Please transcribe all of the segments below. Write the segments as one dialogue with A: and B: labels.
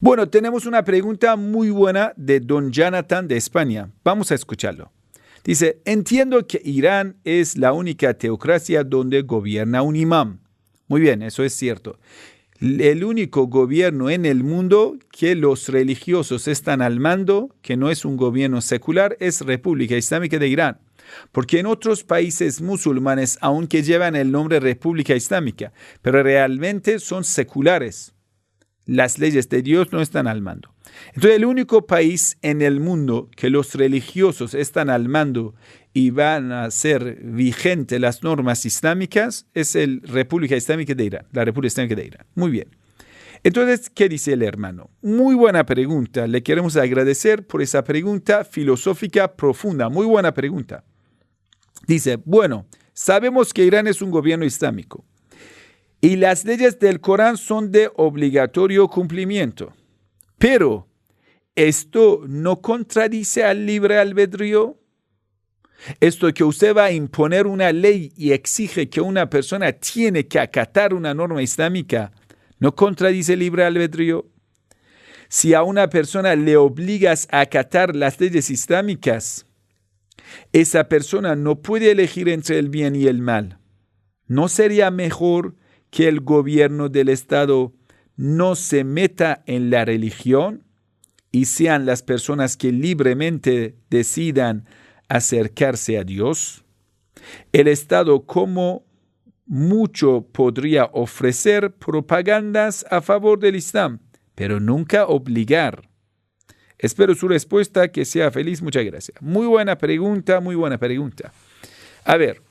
A: Bueno, tenemos una pregunta muy buena de don Jonathan de España. Vamos a escucharlo. Dice, entiendo que Irán es la única teocracia donde gobierna un imán. Muy bien, eso es cierto. El único gobierno en el mundo que los religiosos están al mando, que no es un gobierno secular, es República Islámica de Irán. Porque en otros países musulmanes, aunque llevan el nombre República Islámica, pero realmente son seculares. Las leyes de Dios no están al mando. Entonces, el único país en el mundo que los religiosos están al mando y van a ser vigentes las normas islámicas es la República Islámica de Irán, la República Islámica de Irán. Muy bien. Entonces, ¿qué dice el hermano? Muy buena pregunta. Le queremos agradecer por esa pregunta filosófica profunda. Muy buena pregunta. Dice, bueno, sabemos que Irán es un gobierno islámico. Y las leyes del Corán son de obligatorio cumplimiento. Pero, ¿esto no contradice al libre albedrío? Esto que usted va a imponer una ley y exige que una persona tiene que acatar una norma islámica, ¿no contradice el libre albedrío? Si a una persona le obligas a acatar las leyes islámicas, esa persona no puede elegir entre el bien y el mal. ¿No sería mejor que el gobierno del Estado no se meta en la religión y sean las personas que libremente decidan acercarse a Dios? El Estado como mucho podría ofrecer propagandas a favor del Islam, pero nunca obligar. Espero su respuesta, que sea feliz. Muchas gracias. Muy buena pregunta, muy buena pregunta. A ver,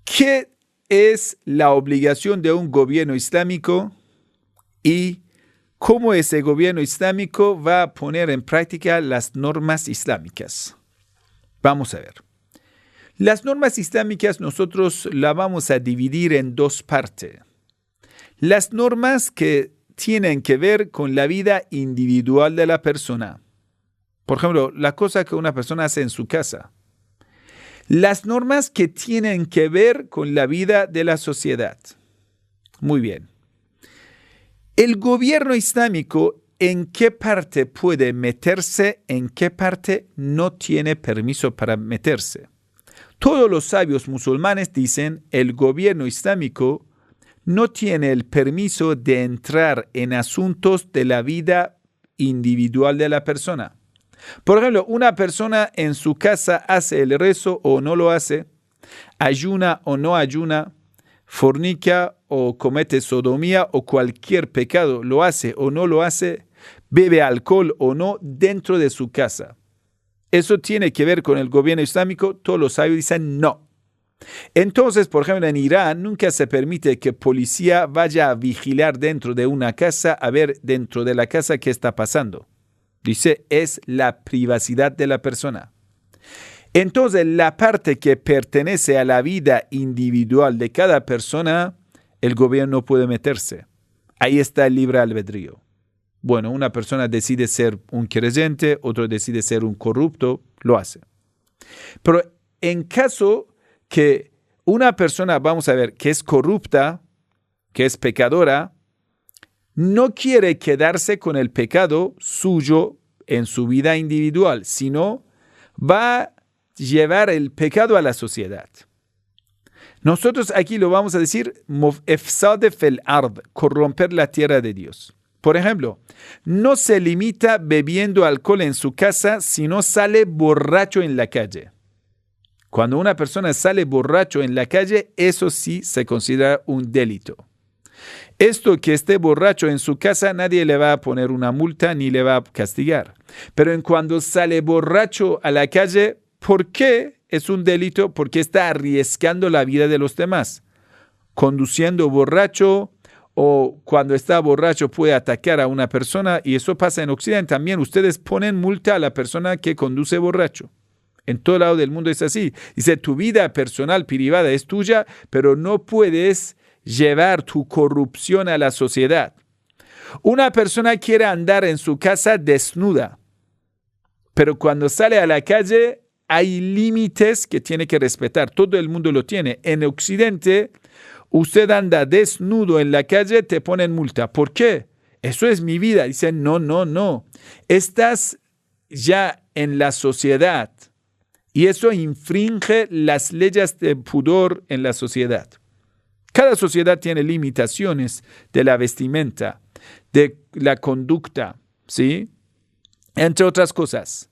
A: ¿qué es la obligación de un gobierno islámico y cómo ese gobierno islámico va a poner en práctica las normas islámicas? Vamos a ver. Las normas islámicas nosotros las vamos a dividir en dos partes. Las normas que tienen que ver con la vida individual de la persona. Por ejemplo, la cosa que una persona hace en su casa. Las normas que tienen que ver con la vida de la sociedad. Muy bien. El gobierno islámico, ¿en qué parte puede meterse? ¿En qué parte no tiene permiso para meterse? Todos los sabios musulmanes dicen el gobierno islámico no tiene el permiso de entrar en asuntos de la vida individual de la persona. Por ejemplo, una persona en su casa hace el rezo o no lo hace, ayuna o no ayuna, fornica o comete sodomía o cualquier pecado, lo hace o no lo hace, bebe alcohol o no dentro de su casa. ¿Eso tiene que ver con el gobierno islámico? Todos los sabios dicen no. Entonces, por ejemplo, en Irán nunca se permite que policía vaya a vigilar dentro de una casa a ver dentro de la casa qué está pasando. Dice, es la privacidad de la persona. Entonces, la parte que pertenece a la vida individual de cada persona, el gobierno puede meterse. Ahí está el libre albedrío. Bueno, una persona decide ser un creyente, otro decide ser un corrupto, lo hace. Pero en caso que una persona, vamos a ver, que es corrupta, que es pecadora, no quiere quedarse con el pecado suyo en su vida individual, sino va a llevar el pecado a la sociedad. Nosotros aquí lo vamos a decir, efsade fel ard, corromper la tierra de Dios. Por ejemplo, no se limita bebiendo alcohol en su casa, sino sale borracho en la calle. Cuando una persona sale borracho en la calle, eso sí se considera un delito. Esto que esté borracho en su casa, nadie le va a poner una multa ni le va a castigar. Pero en cuando sale borracho a la calle, ¿por qué es un delito? Porque está arriesgando la vida de los demás. Conduciendo borracho o cuando está borracho puede atacar a una persona, y eso pasa en Occidente también. Ustedes ponen multa a la persona que conduce borracho. En todo lado del mundo es así. Dice, tu vida personal privada es tuya, pero no puedes llevar tu corrupción a la sociedad. Una persona quiere andar en su casa desnuda, pero cuando sale a la calle hay límites que tiene que respetar. Todo el mundo lo tiene. En Occidente, usted anda desnudo en la calle, te ponen multa. ¿Por qué? Eso es mi vida. Dice, no, no, no. Estás ya en la sociedad y eso infringe las leyes de pudor en la sociedad. Cada sociedad tiene limitaciones de la vestimenta, de la conducta, ¿sí? Entre otras cosas.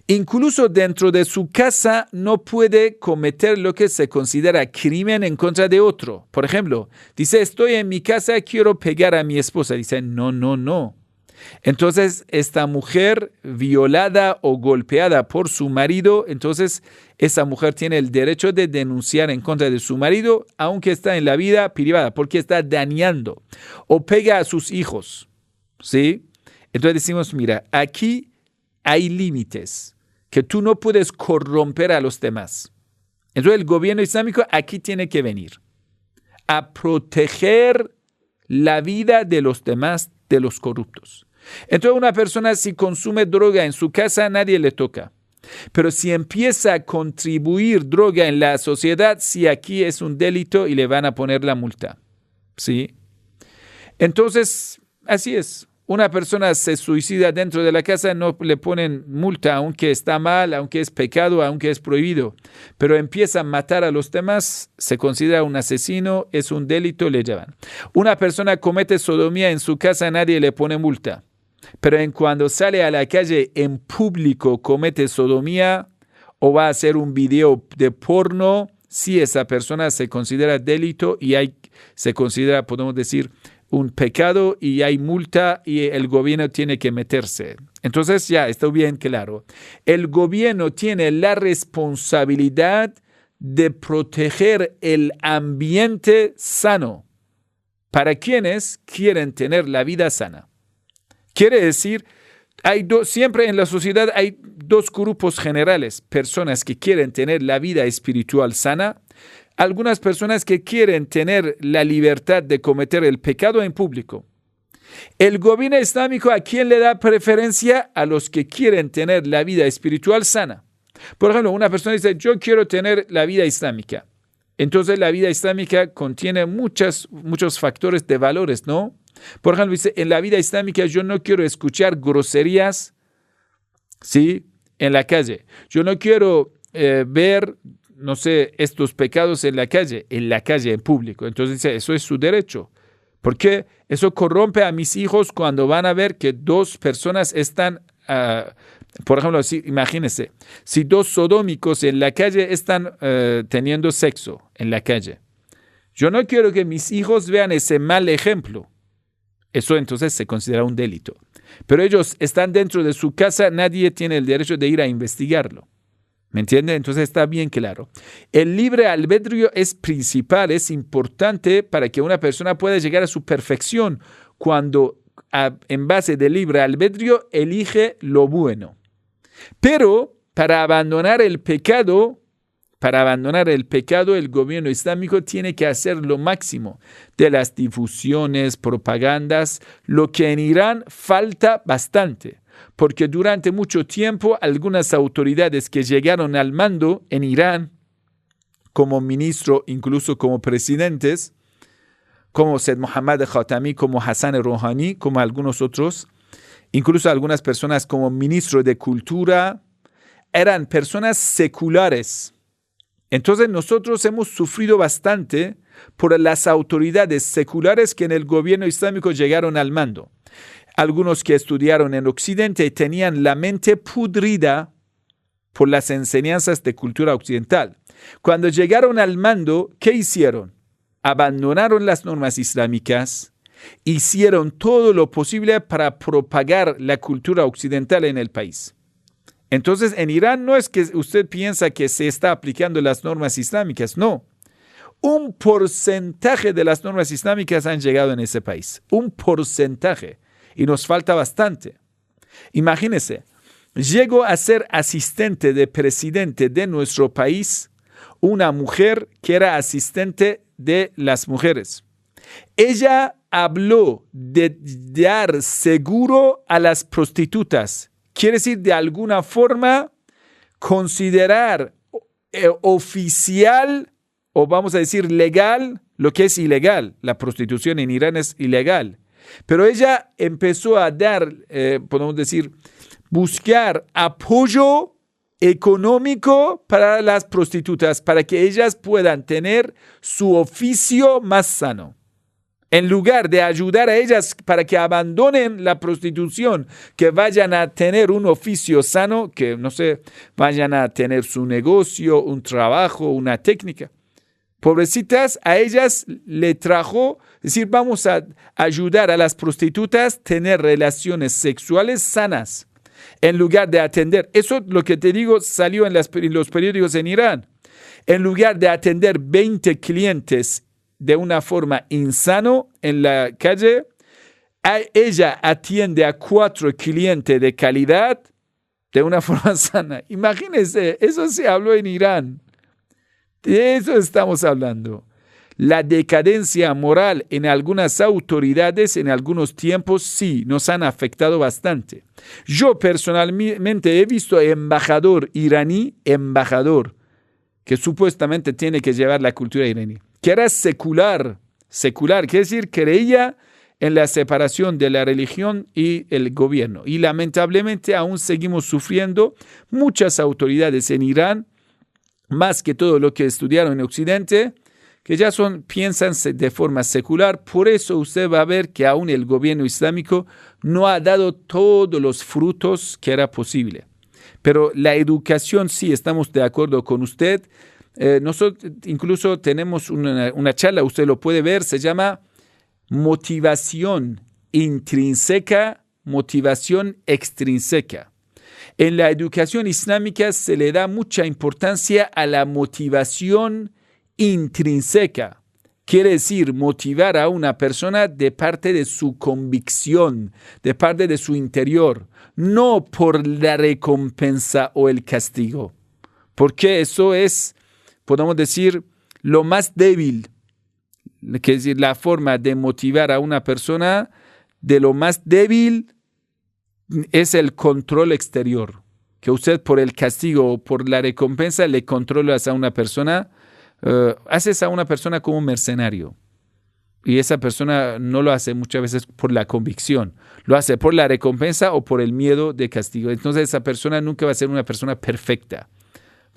A: Incluso dentro de su casa no puede cometer lo que se considera crimen en contra de otro. Por ejemplo, dice, estoy en mi casa, quiero pegar a mi esposa. Dice, no, no, no. Entonces, esta mujer violada o golpeada por su marido, entonces esa mujer tiene el derecho de denunciar en contra de su marido, aunque está en la vida privada, porque está dañando o pega a sus hijos, ¿sí? Entonces decimos, mira, aquí hay límites que tú no puedes corromper a los demás. Entonces el gobierno islámico aquí tiene que venir a proteger la vida de los demás, de los corruptos. Entonces una persona si consume droga en su casa, nadie le toca. Pero si empieza a contribuir droga en la sociedad, sí, aquí es un delito y le van a poner la multa. ¿Sí? Entonces, así es. Una persona se suicida dentro de la casa, no le ponen multa, aunque está mal, aunque es pecado, aunque es prohibido. Pero empieza a matar a los demás, se considera un asesino, es un delito, le llevan. Una persona comete sodomía en su casa, nadie le pone multa. Pero cuando sale a la calle en público, comete sodomía o va a hacer un video de porno, sí, esa persona se considera delito y se considera, podemos decir, un pecado y hay multa y el gobierno tiene que meterse. Entonces ya está bien claro. El gobierno tiene la responsabilidad de proteger el ambiente sano para quienes quieren tener la vida sana. Quiere decir, siempre en la sociedad hay dos grupos generales, personas que quieren tener la vida espiritual sana, algunas personas que quieren tener la libertad de cometer el pecado en público. El gobierno islámico, ¿a quién le da preferencia? A los que quieren tener la vida espiritual sana. Por ejemplo, una persona dice, yo quiero tener la vida islámica. Entonces la vida islámica contiene muchos factores de valores, ¿no? Por ejemplo, dice, en la vida islámica yo no quiero escuchar groserías, ¿sí? En la calle. Yo no quiero ver, no sé, estos pecados en la calle, en público. Entonces dice, eso es su derecho. ¿Por qué? Eso corrompe a mis hijos cuando van a ver que dos personas están, por ejemplo, imagínense, si dos sodómicos en la calle están teniendo sexo en la calle. Yo no quiero que mis hijos vean ese mal ejemplo. Eso entonces se considera un delito. Pero ellos están dentro de su casa, nadie tiene el derecho de ir a investigarlo. ¿Me entiende? Entonces está bien claro. El libre albedrío es principal, es importante para que una persona pueda llegar a su perfección cuando en base del libre albedrío elige lo bueno. Pero para abandonar el pecado, el gobierno islámico tiene que hacer lo máximo de las difusiones, propagandas, lo que en Irán falta bastante. Porque durante mucho tiempo algunas autoridades que llegaron al mando en Irán, como ministro, incluso como presidentes, como Said Mohammad Khatami, como Hassan Rouhani, como algunos otros, incluso algunas personas como ministro de Cultura, eran personas seculares. Entonces nosotros hemos sufrido bastante por las autoridades seculares que en el gobierno islámico llegaron al mando. Algunos que estudiaron en Occidente tenían la mente pudrida por las enseñanzas de cultura occidental. Cuando llegaron al mando, ¿qué hicieron? Abandonaron las normas islámicas, hicieron todo lo posible para propagar la cultura occidental en el país. Entonces, en Irán no es que usted piensa que se está aplicando las normas islámicas, no. Un porcentaje de las normas islámicas han llegado en ese país, un porcentaje. Y nos falta bastante. Imagínese, llegó a ser asistente de presidente de nuestro país una mujer que era asistente de las mujeres. Ella habló de dar seguro a las prostitutas. Quiere decir, de alguna forma, considerar oficial, o vamos a decir legal, lo que es ilegal. La prostitución en Irán es ilegal. Pero ella empezó a dar, podemos decir, buscar apoyo económico para las prostitutas, para que ellas puedan tener su oficio más sano. En lugar de ayudar a ellas para que abandonen la prostitución, que vayan a tener un oficio sano, que no sé, vayan a tener su negocio, un trabajo, una técnica. Pobrecitas, a ellas le trajo, es decir, vamos a ayudar a las prostitutas a tener relaciones sexuales sanas, en lugar de atender. Eso, lo que te digo, salió en los periódicos en Irán. En lugar de atender 20 clientes de una forma insano en la calle, ella atiende a 4 clientes de calidad de una forma sana. Imagínense, eso se habló en Irán. De eso estamos hablando. La decadencia moral en algunas autoridades en algunos tiempos sí nos han afectado bastante. Yo personalmente he visto embajador iraní, que supuestamente tiene que llevar la cultura iraní, que era secular, quiere decir, creía en la separación de la religión y el gobierno. Y lamentablemente aún seguimos sufriendo muchas autoridades en Irán, más que todo lo que estudiaron en Occidente, que ya piensan de forma secular. Por eso usted va a ver que aún el gobierno islámico no ha dado todos los frutos que era posible. Pero la educación, sí, estamos de acuerdo con usted. Nosotros incluso tenemos una charla, usted lo puede ver, se llama motivación intrínseca, motivación extrínseca. En la educación islámica se le da mucha importancia a la motivación intrínseca. Quiere decir motivar a una persona de parte de su convicción, de parte de su interior, no por la recompensa o el castigo. Porque eso es, podemos decir, lo más débil, que es decir, la forma de motivar a una persona de lo más débil es el control exterior, que usted por el castigo o por la recompensa le controlas a una persona, haces a una persona como un mercenario. Y esa persona no lo hace muchas veces por la convicción, lo hace por la recompensa o por el miedo de castigo. Entonces esa persona nunca va a ser una persona perfecta,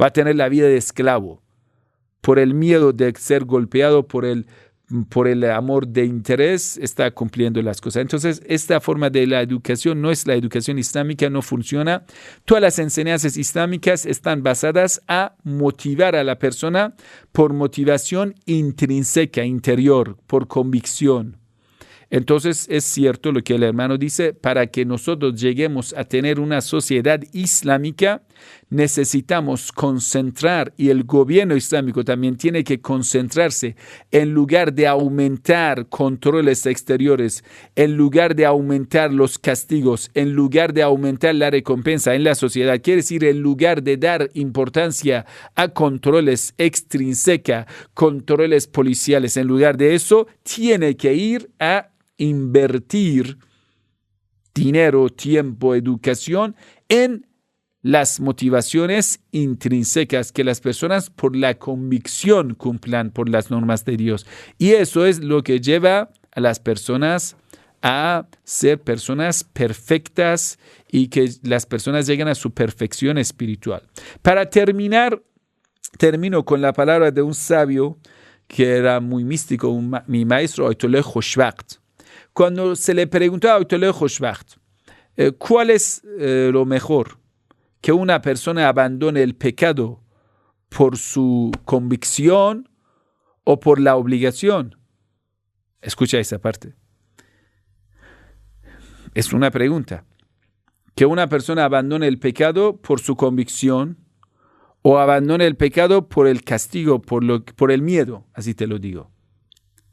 A: va a tener la vida de esclavo, por el miedo de ser golpeado, por el amor de interés, está cumpliendo las cosas. Entonces, esta forma de la educación no es la educación islámica, no funciona. Todas las enseñanzas islámicas están basadas a motivar a la persona por motivación intrínseca, interior, por convicción. Entonces, es cierto lo que el hermano dice, para que nosotros lleguemos a tener una sociedad islámica, necesitamos concentrar, y el gobierno islámico también tiene que concentrarse, en lugar de aumentar controles exteriores, en lugar de aumentar los castigos, en lugar de aumentar la recompensa en la sociedad, quiere decir, en lugar de dar importancia a controles extrínseca, controles policiales, en lugar de eso, tiene que ir a invertir dinero, tiempo, educación en las motivaciones intrínsecas, que las personas por la convicción cumplan por las normas de Dios. Y eso es lo que lleva a las personas a ser personas perfectas y que las personas lleguen a su perfección espiritual. Para termino con la palabra de un sabio que era muy místico, mi maestro Ayatollah Khoshbakht. Cuando se le preguntó a Ayatollah Khoshbakht, ¿cuál es lo mejor? ¿Que una persona abandone el pecado por su convicción o por la obligación? Escucha esa parte. Es una pregunta. ¿Que una persona abandone el pecado por su convicción o abandone el pecado por el castigo, por el miedo? Así te lo digo.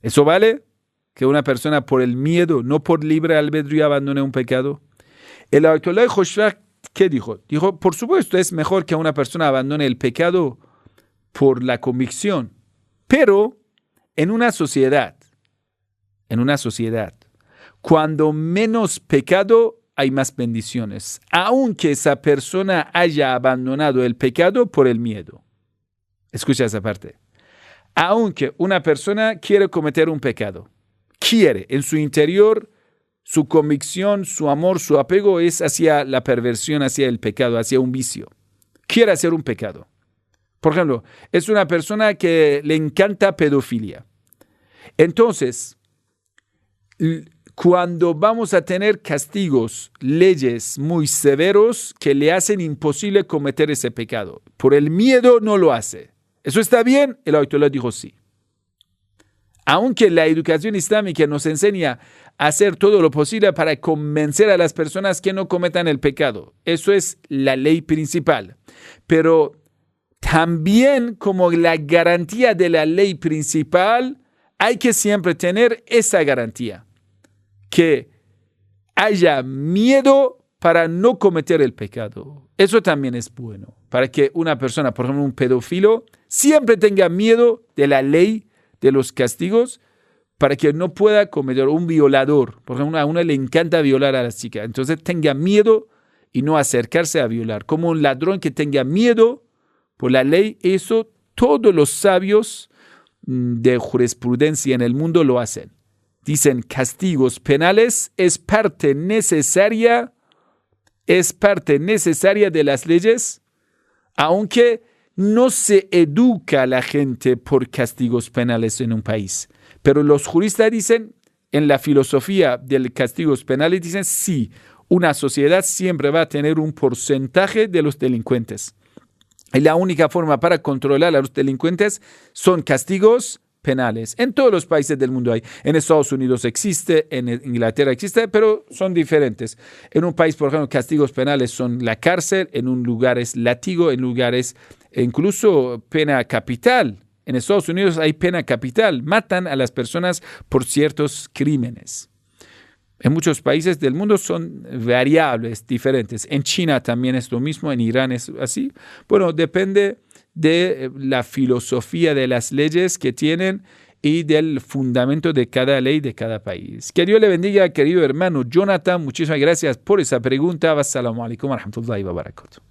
A: ¿Eso vale? Que una persona por el miedo, no por libre albedrío, abandone un pecado. El Ayatollah Khoshbakht, ¿qué dijo? Dijo, por supuesto, es mejor que una persona abandone el pecado por la convicción. Pero en una sociedad, cuando menos pecado, hay más bendiciones, aunque esa persona haya abandonado el pecado por el miedo. Escucha esa parte. Aunque una persona quiere cometer un pecado, quiere en su interior su convicción, su amor, su apego es hacia la perversión, hacia el pecado, hacia un vicio. Quiere hacer un pecado. Por ejemplo, es una persona que le encanta pedofilia. Entonces, cuando vamos a tener castigos, leyes muy severos que le hacen imposible cometer ese pecado, por el miedo no lo hace. ¿Eso está bien? El Ayatollah dijo sí. Aunque la educación islámica nos enseña a hacer todo lo posible para convencer a las personas que no cometan el pecado. Eso es la ley principal. Pero también como la garantía de la ley principal, hay que siempre tener esa garantía. Que haya miedo para no cometer el pecado. Eso también es bueno. Para que una persona, por ejemplo, un pedófilo, siempre tenga miedo de la ley, de los castigos, para que no pueda cometer un violador. Por ejemplo, a una le encanta violar a las chicas. Entonces tenga miedo y no acercarse a violar. Como un ladrón que tenga miedo por la ley, eso todos los sabios de jurisprudencia en el mundo lo hacen. Dicen castigos penales es parte necesaria de las leyes, aunque no se educa a la gente por castigos penales en un país. Pero los juristas dicen, en la filosofía de los castigos penales, dicen sí, una sociedad siempre va a tener un porcentaje de los delincuentes. Y la única forma para controlar a los delincuentes son castigos penales. En todos los países del mundo hay. En Estados Unidos existe, en Inglaterra existe, pero son diferentes. En un país, por ejemplo, castigos penales son la cárcel, en un lugar es látigo, en lugares incluso pena capital. En Estados Unidos hay pena capital. Matan a las personas por ciertos crímenes. En muchos países del mundo son variables, diferentes. En China también es lo mismo, en Irán es así. Bueno, depende de la filosofía de las leyes que tienen y del fundamento de cada ley de cada país. Que Dios le bendiga, querido hermano Jonathan. Muchísimas gracias por esa pregunta. Wassalamu alaikum wa rahmatullahi wa barakatuh.